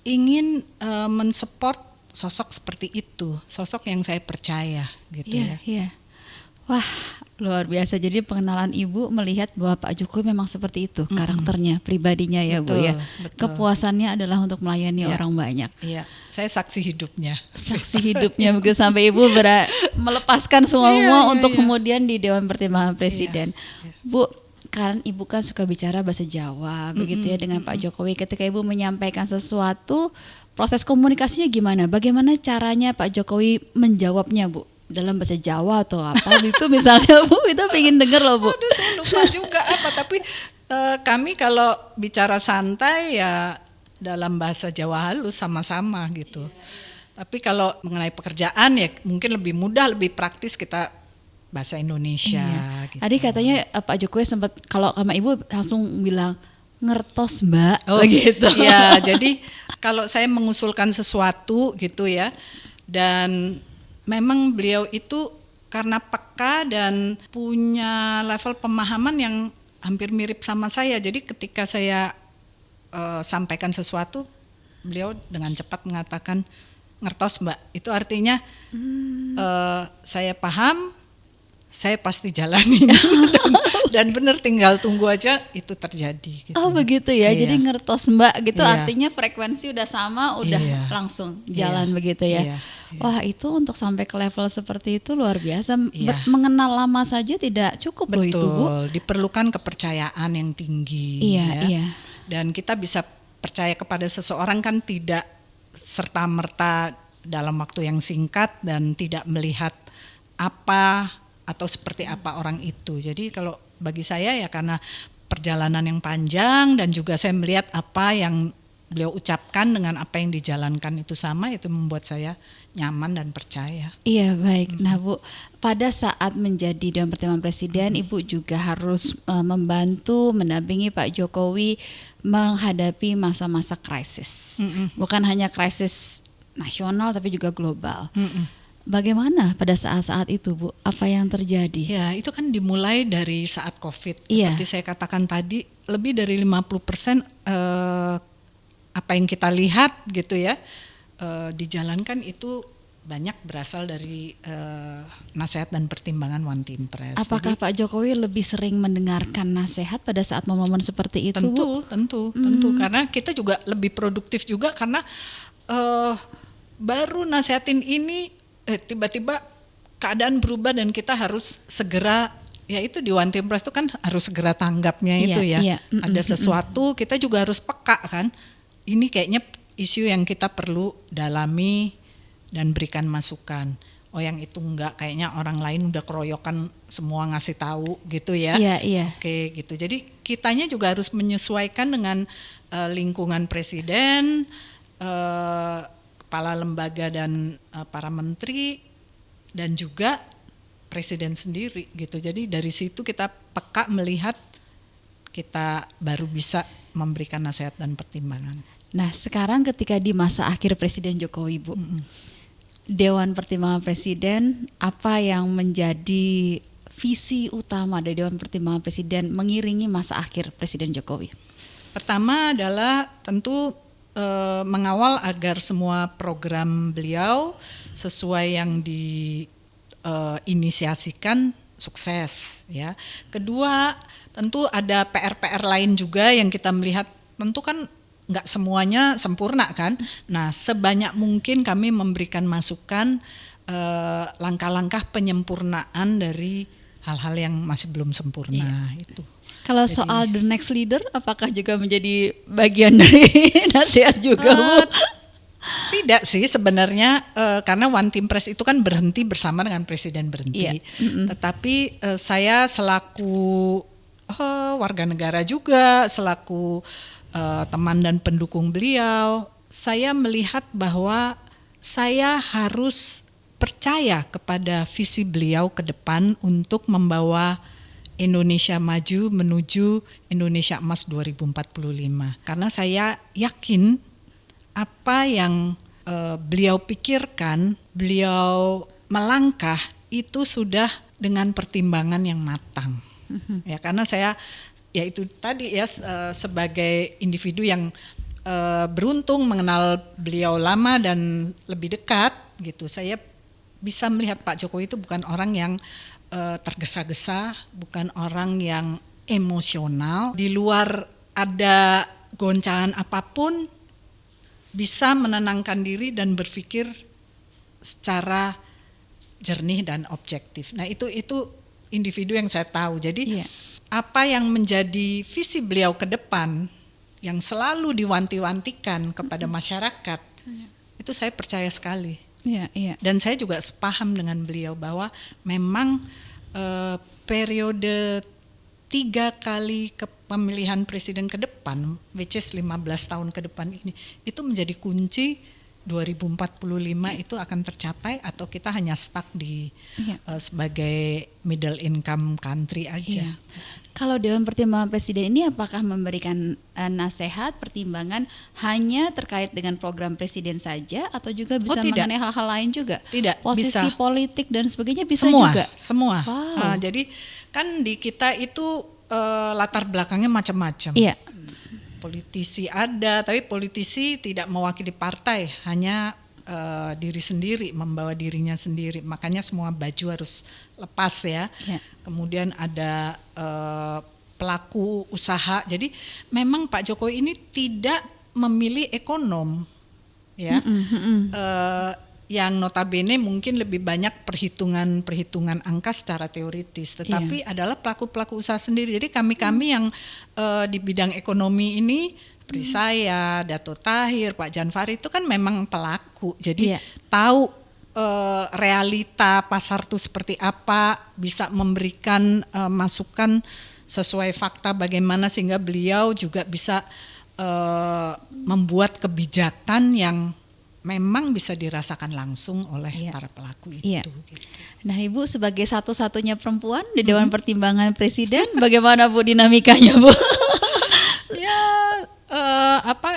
ingin mensupport sosok seperti itu, sosok yang saya percaya gitu ya. Iya. Wah, luar biasa. Jadi pengenalan Ibu melihat bahwa Pak Jokowi memang seperti itu karakternya, pribadinya ya Bu ya. Betul. Kepuasannya adalah untuk melayani orang banyak. Iya, saya saksi hidupnya. Saksi hidupnya begitu sampai Ibu melepaskan semua untuk kemudian di Dewan Pertimbangan Presiden. Bu, karena Ibu kan suka bicara bahasa Jawa begitu ya dengan Pak Jokowi. Ketika Ibu menyampaikan sesuatu, proses komunikasinya gimana? Bagaimana caranya Pak Jokowi menjawabnya Bu? Dalam bahasa Jawa atau apa gitu misalnya Bu, kita pengen denger loh Bu. Aduh saya lupa juga apa, tapi kami kalau bicara santai ya dalam bahasa Jawa halus sama-sama gitu. Tapi kalau mengenai pekerjaan ya mungkin lebih mudah, lebih praktis kita bahasa Indonesia. Gitu. Tadi katanya Pak Jokowi sempat kalau sama Ibu langsung bilang ngertos Mbak. Oh gitu. Iya, jadi kalau saya mengusulkan sesuatu gitu ya, dan memang beliau itu karena peka dan punya level pemahaman yang hampir mirip sama saya. Jadi ketika saya sampaikan sesuatu, beliau dengan cepat mengatakan ngertos Mbak. Itu artinya saya paham, saya pasti jalani. dan benar tinggal tunggu aja itu terjadi. Gitu. Oh begitu ya, jadi ngertos Mbak gitu artinya frekuensi udah sama, udah langsung jalan begitu ya. Wah itu untuk sampai ke level seperti itu luar biasa. Mengenal lama saja tidak cukup loh itu Bu. Diperlukan kepercayaan yang tinggi. Iya. Dan kita bisa percaya kepada seseorang kan tidak serta-merta dalam waktu yang singkat dan tidak melihat apa atau seperti apa orang itu. Jadi kalau bagi saya ya karena perjalanan yang panjang dan juga saya melihat apa yang beliau ucapkan dengan apa yang dijalankan itu sama, itu membuat saya nyaman dan percaya. Iya baik. Nah Bu, pada saat menjadi Dewan Pertimbangan Presiden, Ibu juga harus membantu mendampingi Pak Jokowi menghadapi masa-masa krisis. Bukan hanya krisis nasional tapi juga global. Bagaimana pada saat-saat itu, Bu? Apa yang terjadi? Ya, itu kan dimulai dari saat COVID. Iya. Seperti saya katakan tadi, lebih dari 50% apa yang kita lihat gitu ya, dijalankan itu banyak berasal dari nasihat dan pertimbangan One Team Press. Apakah Pak Jokowi lebih sering mendengarkan nasihat pada saat momen seperti itu, Bu? Tentu, karena kita juga lebih produktif juga karena baru nasihatin ini tiba-tiba keadaan berubah dan kita harus segera, ya itu di One Team Press itu kan harus segera tanggapnya itu ya. Iya. Ada sesuatu kita juga harus peka kan. Ini kayaknya isu yang kita perlu dalami dan berikan masukan. Oh yang itu enggak, kayaknya orang lain udah keroyokan semua ngasih tahu gitu ya. Iya. Oke gitu. Jadi kitanya juga harus menyesuaikan dengan lingkungan presiden, kepala lembaga dan para menteri dan juga presiden sendiri gitu. Jadi dari situ kita peka melihat, kita baru bisa memberikan nasihat dan pertimbangan. Nah, sekarang ketika di masa akhir Presiden Jokowi, Bu, Dewan Pertimbangan Presiden, apa yang menjadi visi utama dari Dewan Pertimbangan Presiden mengiringi masa akhir Presiden Jokowi? Pertama adalah tentu mengawal agar semua program beliau sesuai yang diinisiasikan sukses ya. Kedua, tentu ada PR-PR lain juga yang kita melihat, tentu kan nggak semuanya sempurna kan. Nah, sebanyak mungkin kami memberikan masukan langkah-langkah penyempurnaan dari hal-hal yang masih belum sempurna itu. Kalau soal the next leader, apakah juga menjadi bagian dari nasihat juga, Bu? Tidak sih sebenarnya, karena One Team Press itu kan berhenti bersama dengan presiden berhenti. Iya. Tetapi saya selaku warga negara juga, selaku teman dan pendukung beliau, saya melihat bahwa saya harus percaya kepada visi beliau ke depan untuk membawa Indonesia maju menuju Indonesia Emas 2045. Karena saya yakin apa yang beliau pikirkan, beliau melangkah itu sudah dengan pertimbangan yang matang. Ya, karena saya ya itu tadi ya sebagai individu yang beruntung mengenal beliau lama dan lebih dekat gitu. Saya bisa melihat Pak Jokowi itu bukan orang yang tergesa-gesa, bukan orang yang emosional. Di luar ada goncangan apapun, bisa menenangkan diri dan berpikir secara jernih dan objektif. Nah itu individu yang saya tahu. Jadi apa yang menjadi visi beliau ke depan, yang selalu diwanti-wantikan kepada masyarakat, itu saya percaya sekali. Dan saya juga sepaham dengan beliau bahwa memang periode 3 kali pemilihan presiden ke depan, which is 15 tahun ke depan ini, itu menjadi kunci 2045 itu akan tercapai atau kita hanya stuck di sebagai middle income country aja. Kalau Dewan Pertimbangan Presiden ini apakah memberikan nasihat, pertimbangan hanya terkait dengan program presiden saja atau juga bisa mengenai hal-hal lain juga? Tidak, posisi bisa. Politik dan sebagainya bisa semua, juga? Semua. Wow. Jadi kan di kita itu latar belakangnya macam-macam. Iya. Politisi ada, tapi politisi tidak mewakili partai, hanya diri sendiri, membawa dirinya sendiri. Makanya semua baju harus lepas ya. Kemudian ada pelaku usaha. Jadi memang Pak Jokowi ini tidak memilih ekonom, ya. Yang notabene mungkin lebih banyak perhitungan angka secara teoritis, tetapi adalah pelaku-pelaku usaha sendiri. Jadi kami yang di bidang ekonomi ini, seperti saya, Dato Tahir, Pak Jan Farid itu kan memang pelaku, jadi tahu realita pasar itu seperti apa, bisa memberikan masukan sesuai fakta bagaimana sehingga beliau juga bisa membuat kebijakan yang memang bisa dirasakan langsung oleh para pelaku itu. Gitu. Nah, Ibu sebagai satu-satunya perempuan di Dewan Pertimbangan Presiden, bagaimana Bu dinamikanya, Bu?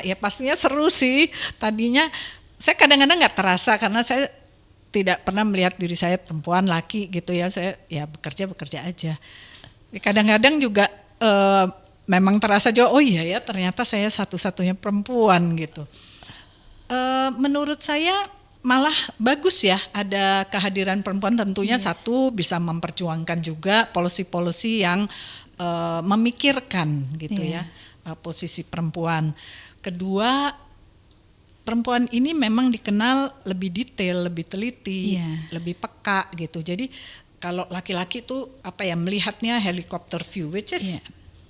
Ya pastinya seru sih. Tadinya saya kadang-kadang nggak terasa karena saya tidak pernah melihat diri saya perempuan laki gitu ya. Saya ya bekerja aja. Kadang-kadang juga memang terasa juga, oh iya ya ternyata saya satu-satunya perempuan gitu. Menurut saya malah bagus ya ada kehadiran perempuan, tentunya satu bisa memperjuangkan juga policy-policy yang memikirkan gitu ya posisi perempuan. Kedua, perempuan ini memang dikenal lebih detail, lebih teliti, lebih peka gitu. Jadi kalau laki-laki tuh melihatnya helikopter view, which is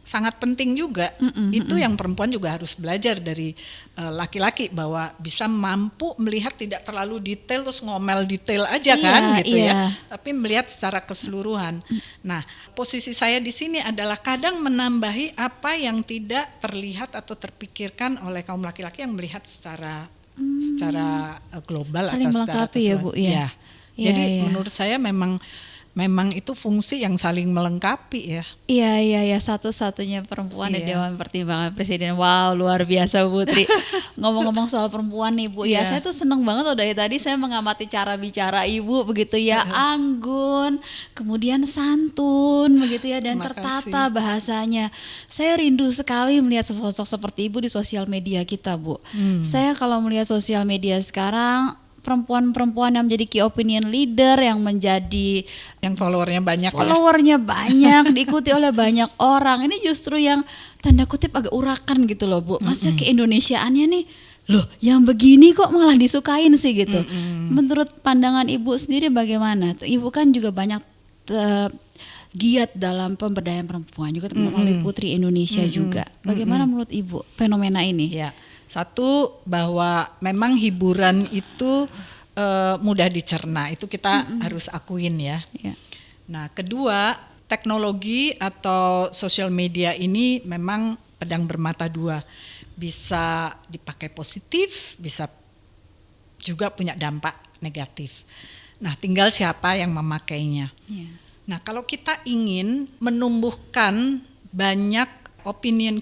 sangat penting juga. Itu yang perempuan juga harus belajar dari laki-laki, bahwa bisa mampu melihat tidak terlalu detail terus ngomel detail aja kan gitu ya, tapi melihat secara keseluruhan. Nah, posisi saya di sini adalah kadang menambahi apa yang tidak terlihat atau terpikirkan oleh kaum laki-laki yang melihat secara global saling atau secara melengkapi ya Bu ya. Jadi menurut saya memang itu fungsi yang saling melengkapi ya. Iya, satu-satunya perempuan di Dewan Pertimbangan Presiden. Wow, luar biasa Putri. Ngomong-ngomong soal perempuan nih Bu, ya saya tuh seneng banget dari tadi saya mengamati cara bicara Ibu begitu ya, anggun, kemudian santun begitu ya, dan tertata bahasanya. Saya rindu sekali melihat sosok seperti Ibu di sosial media kita Bu. Saya kalau melihat sosial media sekarang, perempuan-perempuan yang menjadi key opinion leader, yang menjadi followernya banyak, diikuti oleh banyak orang. Ini justru yang tanda kutip agak urakan gitu loh Bu. Masa keindonesiaannya nih, loh yang begini kok malah disukain sih gitu. Menurut pandangan Ibu sendiri bagaimana? Ibu kan juga banyak giat dalam pemberdayaan perempuan, juga melalui Putri Indonesia juga. Bagaimana menurut Ibu fenomena ini? Ya. Satu, bahwa memang hiburan itu mudah dicerna, itu kita harus akuin ya. Nah, kedua, teknologi atau sosial media ini memang pedang bermata dua, bisa dipakai positif, bisa juga punya dampak negatif. Nah, tinggal siapa yang memakainya. Nah, kalau kita ingin menumbuhkan banyak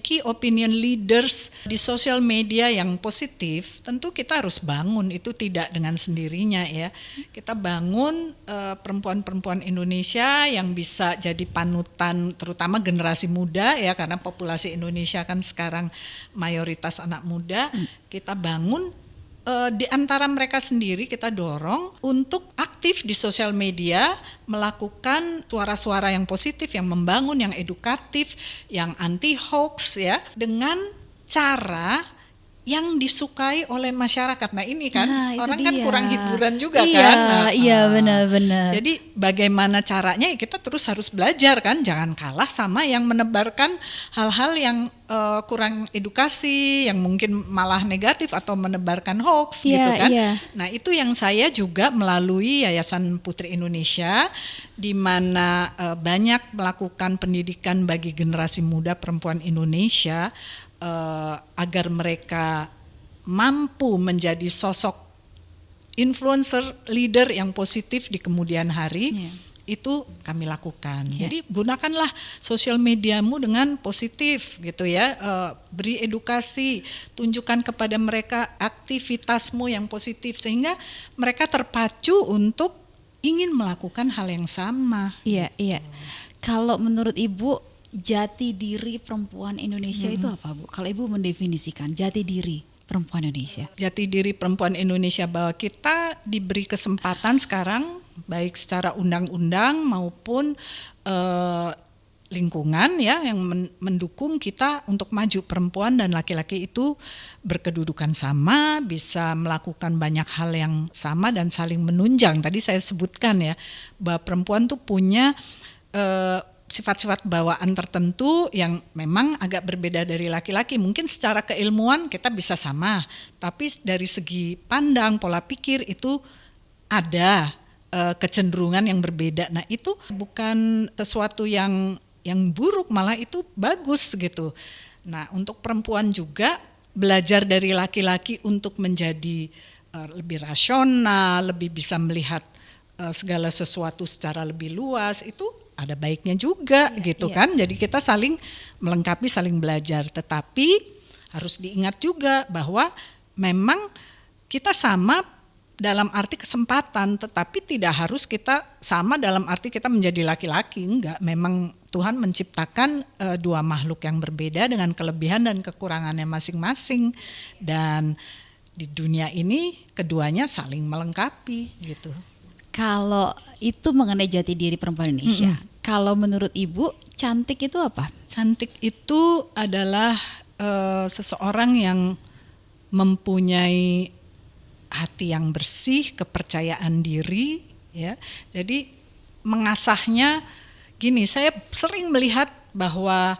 key opinion leaders di sosial media yang positif, tentu kita harus bangun, itu tidak dengan sendirinya ya. Kita bangun perempuan-perempuan Indonesia yang bisa jadi panutan, terutama generasi muda ya, karena populasi Indonesia kan sekarang mayoritas anak muda. Kita bangun di antara mereka sendiri, kita dorong untuk aktif di sosial media, melakukan suara-suara yang positif, yang membangun, yang edukatif, yang anti hoax ya, dengan cara yang disukai oleh masyarakat. Nah ini kan orang kan kurang hiburan juga kan. Iya benar-benar. Jadi bagaimana caranya, kita terus harus belajar kan, jangan kalah sama yang menebarkan hal-hal yang kurang edukasi, yang mungkin malah negatif atau menebarkan hoax gitu kan. Nah itu yang saya juga melalui Yayasan Putri Indonesia, di mana banyak melakukan pendidikan bagi generasi muda perempuan Indonesia, agar mereka mampu menjadi sosok influencer, leader yang positif di kemudian hari. Itu kami lakukan. Jadi gunakanlah sosial mediamu dengan positif gitu ya, beri edukasi, tunjukkan kepada mereka aktivitasmu yang positif sehingga mereka terpacu untuk ingin melakukan hal yang sama. Iya. Kalau menurut Ibu, jati diri perempuan Indonesia itu apa Bu? Kalau Ibu mendefinisikan jati diri perempuan Indonesia. Jati diri perempuan Indonesia, bahwa kita diberi kesempatan sekarang, baik secara undang-undang maupun lingkungan ya, yang mendukung kita untuk maju. Perempuan dan laki-laki itu berkedudukan sama, bisa melakukan banyak hal yang sama dan saling menunjang. Tadi saya sebutkan ya, bahwa perempuan tuh punya sifat-sifat bawaan tertentu yang memang agak berbeda dari laki-laki. Mungkin secara keilmuan kita bisa sama, tapi dari segi pandang, pola pikir itu ada kecenderungan yang berbeda. Nah itu bukan sesuatu yang buruk, malah itu bagus gitu. Nah untuk perempuan juga belajar dari laki-laki untuk menjadi lebih rasional, lebih bisa melihat segala sesuatu secara lebih luas, itu ada baiknya juga gitu kan. Jadi kita saling melengkapi, saling belajar. Tetapi harus diingat juga bahwa memang kita sama dalam arti kesempatan, tetapi tidak harus kita sama dalam arti kita menjadi laki-laki, enggak. Memang Tuhan menciptakan dua makhluk yang berbeda dengan kelebihan dan kekurangannya masing-masing, dan di dunia ini keduanya saling melengkapi gitu. Kalau itu mengenai jati diri perempuan Indonesia, kalau menurut Ibu cantik itu apa? Cantik itu adalah seseorang yang mempunyai hati yang bersih, kepercayaan diri, ya. Jadi mengasahnya gini, saya sering melihat bahwa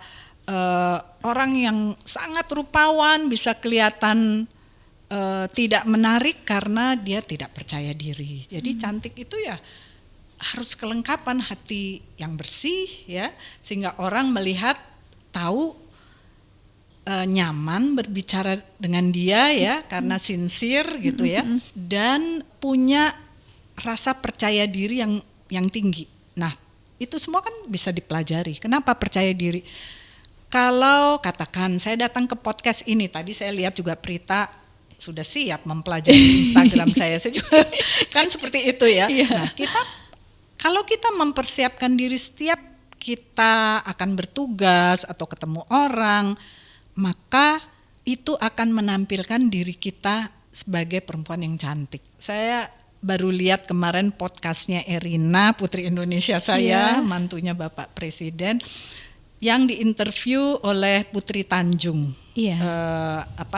orang yang sangat rupawan bisa kelihatan tidak menarik karena dia tidak percaya diri. Jadi cantik itu ya harus kelengkapan hati yang bersih, ya, sehingga orang melihat, tahu, nyaman berbicara dengan dia, ya, karena sincere gitu, ya, dan punya rasa percaya diri yang tinggi. Nah, itu semua kan bisa dipelajari. Kenapa percaya diri? Kalau katakan saya datang ke podcast ini, tadi saya lihat juga Prita sudah siap mempelajari Instagram saya juga kan seperti itu, ya. Nah, kalau kita mempersiapkan diri setiap kita akan bertugas atau ketemu orang, maka itu akan menampilkan diri kita sebagai perempuan yang cantik. Saya baru lihat kemarin podcastnya Erina, Putri Indonesia saya, mantunya Bapak Presiden, yang diinterview oleh Putri Tanjung,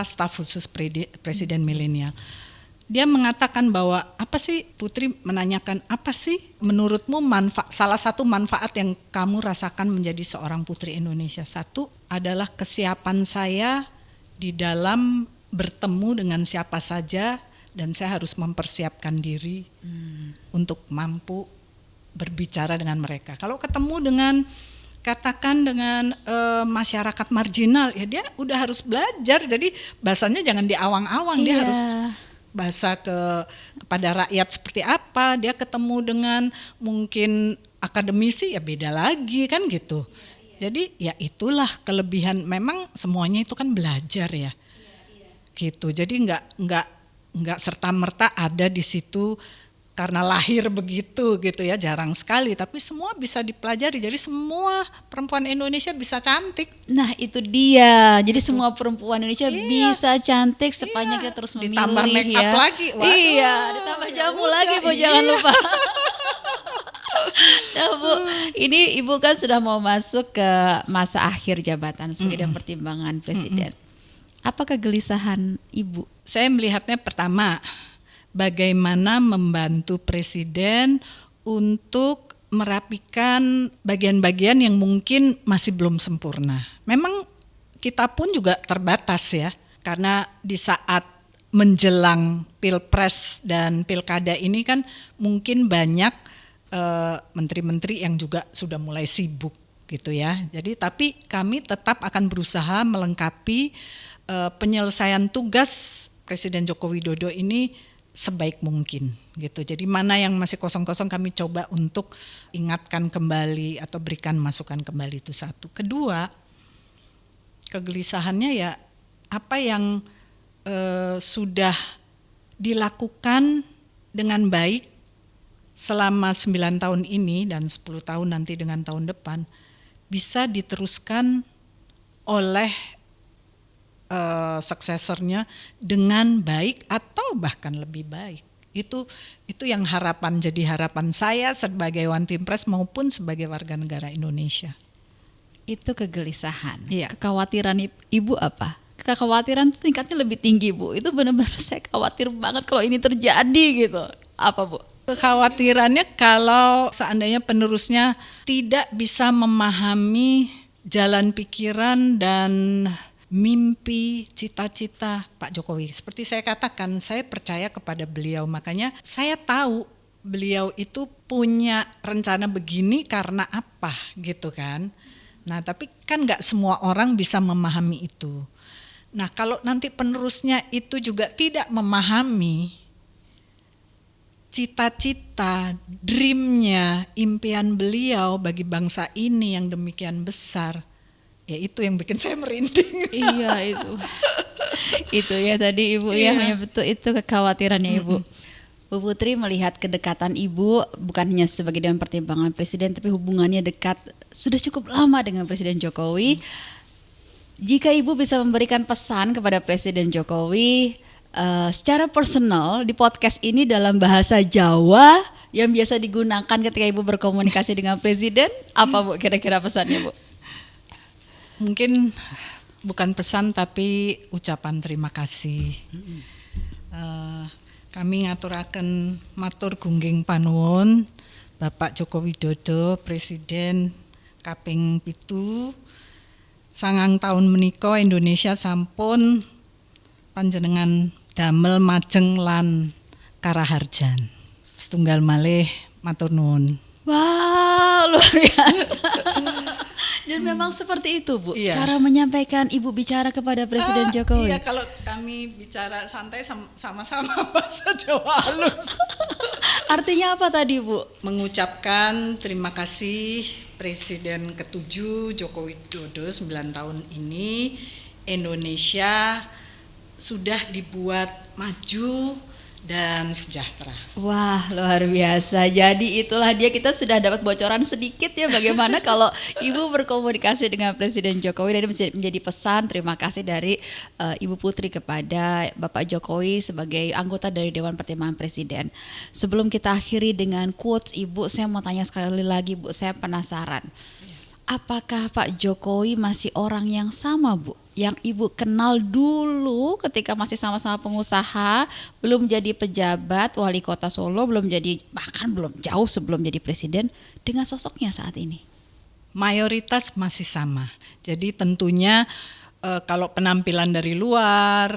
staf khusus Presiden Milenial. Dia mengatakan bahwa apa sih, Putri menanyakan, apa sih menurutmu salah satu manfaat yang kamu rasakan menjadi seorang Putri Indonesia? Satu adalah kesiapan saya di dalam bertemu dengan siapa saja, dan saya harus mempersiapkan diri untuk mampu berbicara dengan mereka. Kalau ketemu dengan masyarakat marginal, ya dia udah harus belajar. Jadi bahasanya jangan diawang-awang, dia harus bahasa kepada rakyat seperti apa. Dia ketemu dengan mungkin akademisi, ya beda lagi kan gitu. Jadi ya itulah kelebihan, memang semuanya itu kan belajar, ya, gitu. Jadi nggak serta-merta ada di situ karena lahir begitu gitu, ya, jarang sekali. Tapi semua bisa dipelajari. Jadi semua perempuan Indonesia bisa cantik. Nah itu dia. Jadi semua perempuan Indonesia bisa cantik sepanjang kita terus memilih, ditambah make up lagi. Waduh, ditambah jamu lagi, Bu, jangan lupa. Nah, Bu, ini Ibu kan sudah mau masuk ke masa akhir jabatan sebagai Dewan Pertimbangan Presiden. Apa kegelisahan Ibu? Saya melihatnya pertama, bagaimana membantu Presiden untuk merapikan bagian-bagian yang mungkin masih belum sempurna. Memang kita pun juga terbatas, ya, karena di saat menjelang Pilpres dan Pilkada ini kan mungkin banyak menteri-menteri yang juga sudah mulai sibuk gitu, ya. Jadi tapi kami tetap akan berusaha melengkapi penyelesaian tugas Presiden Joko Widodo ini sebaik mungkin gitu. Jadi mana yang masih kosong-kosong kami coba untuk ingatkan kembali atau berikan masukan kembali, itu satu. Kedua, kegelisahannya ya apa yang sudah dilakukan dengan baik selama 9 tahun ini dan 10 tahun nanti dengan tahun depan bisa diteruskan oleh suksesornya dengan baik atau bahkan lebih baik. Itu yang jadi harapan saya sebagai One Team Press maupun sebagai warga negara Indonesia. Itu kegelisahan. Iya. Kekhawatiran Ibu apa? Kekhawatiran tingkatnya lebih tinggi, Bu. Itu benar-benar saya khawatir banget kalau ini terjadi gitu. Apa, Bu? Kekhawatirannya kalau seandainya penerusnya tidak bisa memahami jalan pikiran dan mimpi, cita-cita Pak Jokowi. Seperti saya katakan, saya percaya kepada beliau. Makanya saya tahu beliau itu punya rencana begini karena apa gitu kan. Nah tapi kan gak semua orang bisa memahami itu. Nah kalau nanti penerusnya itu juga tidak memahami cita-cita, dreamnya, impian beliau bagi bangsa ini yang demikian besar, ya itu yang bikin saya merinding. Iya itu ya tadi Ibu ya, betul itu kekhawatirannya Ibu. Bu Putri melihat kedekatan Ibu bukan hanya sebagai Dewan Pertimbangan Presiden, tapi hubungannya dekat sudah cukup lama dengan Presiden Jokowi. Jika Ibu bisa memberikan pesan kepada Presiden Jokowi secara personal di podcast ini dalam bahasa Jawa yang biasa digunakan ketika Ibu berkomunikasi dengan Presiden, apa Bu kira-kira pesannya Bu? Mungkin bukan pesan tapi ucapan terima kasih. Kami ngaturaken matur gungging panuwun Bapak Joko Widodo Presiden kaping 7 sangang taun menika Indonesia sampun panjenengan damel majeng lan karaharjan. Setunggal malih matur nuwun. Wah, luar biasa. Dan memang seperti itu Bu, Iya. cara menyampaikan Ibu bicara kepada Presiden Jokowi. Iya, kalau kami bicara santai sama-sama bahasa Jawa halus. Artinya apa tadi Bu? Mengucapkan terima kasih Presiden ke-7 Joko Widodo 9 tahun ini Indonesia sudah dibuat maju dan sejahtera. Wah, luar biasa. Jadi itulah dia, kita sudah dapat bocoran sedikit ya bagaimana kalau Ibu berkomunikasi dengan Presiden Jokowi, dan menjadi pesan terima kasih dari Ibu Putri kepada Bapak Jokowi sebagai anggota dari Dewan Pertimbangan Presiden. Sebelum kita akhiri dengan quotes Ibu, saya mau tanya sekali lagi Bu, saya penasaran. Apakah Pak Jokowi masih orang yang sama Bu? Yang Ibu kenal dulu ketika masih sama-sama pengusaha, belum jadi pejabat wali kota Solo, bahkan belum jauh sebelum jadi presiden, dengan sosoknya saat ini? Mayoritas masih sama. Jadi tentunya kalau penampilan dari luar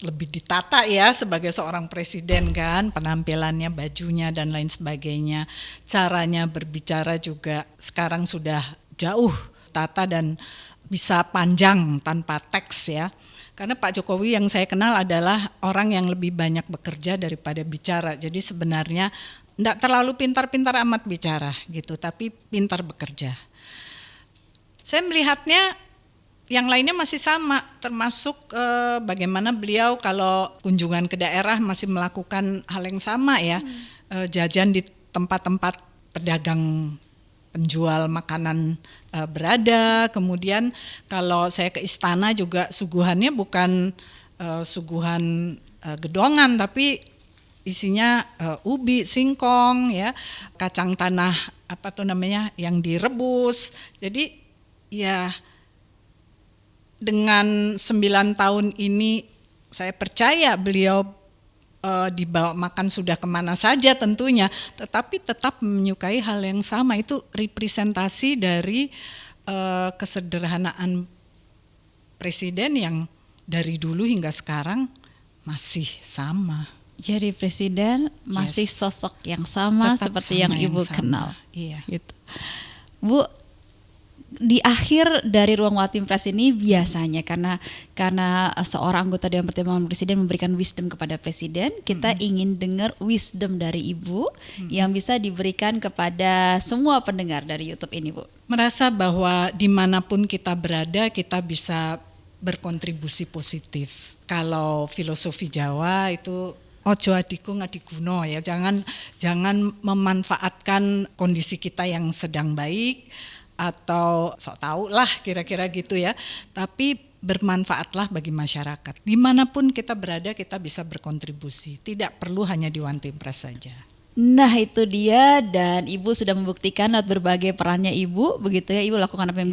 lebih ditata ya sebagai seorang presiden kan, penampilannya, bajunya dan lain sebagainya. Caranya berbicara juga sekarang sudah jauh tata dan bisa panjang tanpa teks ya. Karena Pak Jokowi yang saya kenal adalah orang yang lebih banyak bekerja daripada bicara. Jadi sebenarnya enggak terlalu pintar-pintar amat bicara gitu, tapi pintar bekerja. Saya melihatnya yang lainnya masih sama, termasuk bagaimana beliau kalau kunjungan ke daerah masih melakukan hal yang sama ya. Jajan di tempat-tempat pedagang penjual makanan berada. Kemudian kalau saya ke istana juga suguhannya bukan suguhan gedongan, tapi isinya ubi, singkong, ya, kacang tanah yang direbus. Jadi ya dengan 9 tahun ini saya percaya beliau dibawa makan sudah kemana saja tentunya, tetapi tetap menyukai hal yang sama. Itu representasi dari kesederhanaan presiden yang dari dulu hingga sekarang masih sama. Jadi presiden masih sosok yang sama, Tetap seperti sama yang Ibu sama. kenal. Iya. Gitu. Bu, di akhir dari ruang Watim Press ini biasanya karena seorang anggota Dewan Pertimbangan Presiden memberikan wisdom kepada Presiden, kita ingin dengar wisdom dari Ibu yang bisa diberikan kepada semua pendengar dari YouTube ini, Bu. Merasa bahwa dimanapun kita berada kita bisa berkontribusi positif. Kalau filosofi Jawa itu ojo adiku ngadiguno ya, jangan memanfaatkan kondisi kita yang sedang baik atau sok tahu lah kira-kira gitu ya, tapi bermanfaatlah bagi masyarakat. Dimanapun kita berada kita bisa berkontribusi, tidak perlu hanya di One Team Press saja. Nah itu dia, dan Ibu sudah membuktikan lewat berbagai perannya Ibu, begitu ya, Ibu lakukan apa yang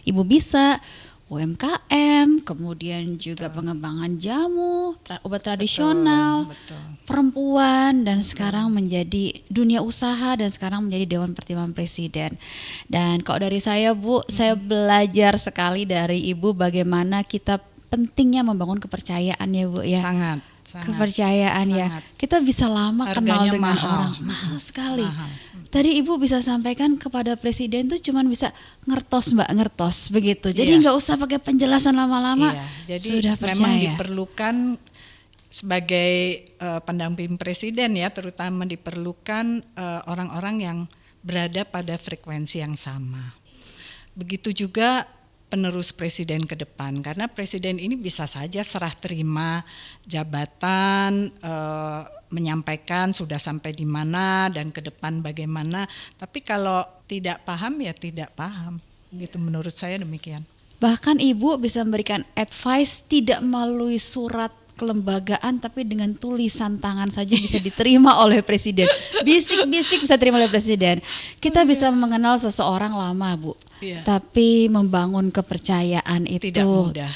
Ibu bisa, UMKM, kemudian juga pengembangan jamu, obat tradisional, Betul. perempuan, dan sekarang menjadi dunia usaha, dan sekarang menjadi Dewan Pertimbangan Presiden. Dan kalau dari saya Bu, saya belajar sekali dari Ibu bagaimana kita pentingnya membangun kepercayaan ya Bu ya. Sangat. Kepercayaan ya. Kita bisa lama kenal Harganya dengan mahal. orang, mahal sekali. Mahal. Tadi Ibu bisa sampaikan kepada Presiden tuh cuman bisa ngertos begitu. Jadi Iya. nggak usah pakai penjelasan lama-lama. Iya, jadi Sudah memang percaya. diperlukan sebagai pendamping presiden ya, terutama diperlukan orang-orang yang berada pada frekuensi yang sama. Begitu juga penerus presiden ke depan, karena presiden ini bisa saja serah terima jabatan, menyampaikan sudah sampai di mana dan ke depan bagaimana, tapi kalau tidak paham ya tidak paham, gitu menurut saya demikian. Bahkan Ibu bisa memberikan advice tidak melalui surat kelembagaan, tapi dengan tulisan tangan saja bisa diterima oleh presiden. Bisik-bisik bisa diterima oleh presiden. Kita bisa mengenal seseorang lama, Bu. Tapi membangun kepercayaan itu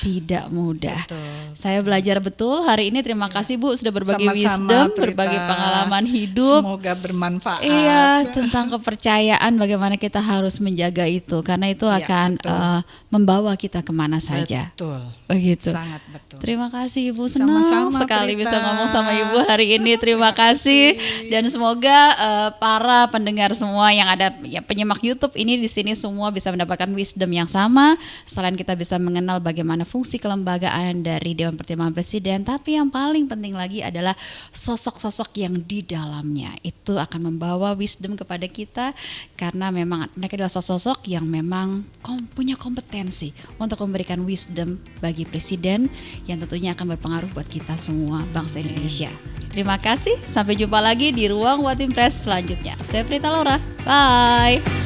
tidak mudah. Betul. Saya belajar betul hari ini. Terima kasih Bu sudah berbagi wisdom, berbagi pengalaman hidup. Semoga bermanfaat. Iya, tentang kepercayaan bagaimana kita harus menjaga itu, karena itu akan membawa kita kemana saja. Betul. Begitu. Sangat betul. Terima kasih Ibu, senang Sama-sama, sekali Prita. bisa ngomong sama Ibu hari ini. Terima kasih dan semoga para pendengar semua yang ada penyimak YouTube ini di sini semua bisa mendapatkan wisdom yang sama. Selain kita bisa mengenal bagaimana fungsi kelembagaan dari Dewan Pertimbangan Presiden, tapi yang paling penting lagi adalah sosok-sosok yang di dalamnya. Itu akan membawa wisdom kepada kita, karena memang mereka adalah sosok-sosok yang memang punya kompetensi untuk memberikan wisdom bagi presiden yang tentunya akan berpengaruh buat kita semua bangsa Indonesia. Terima kasih, sampai jumpa lagi di Ruang Watim Press selanjutnya. Saya Prita Laura, bye.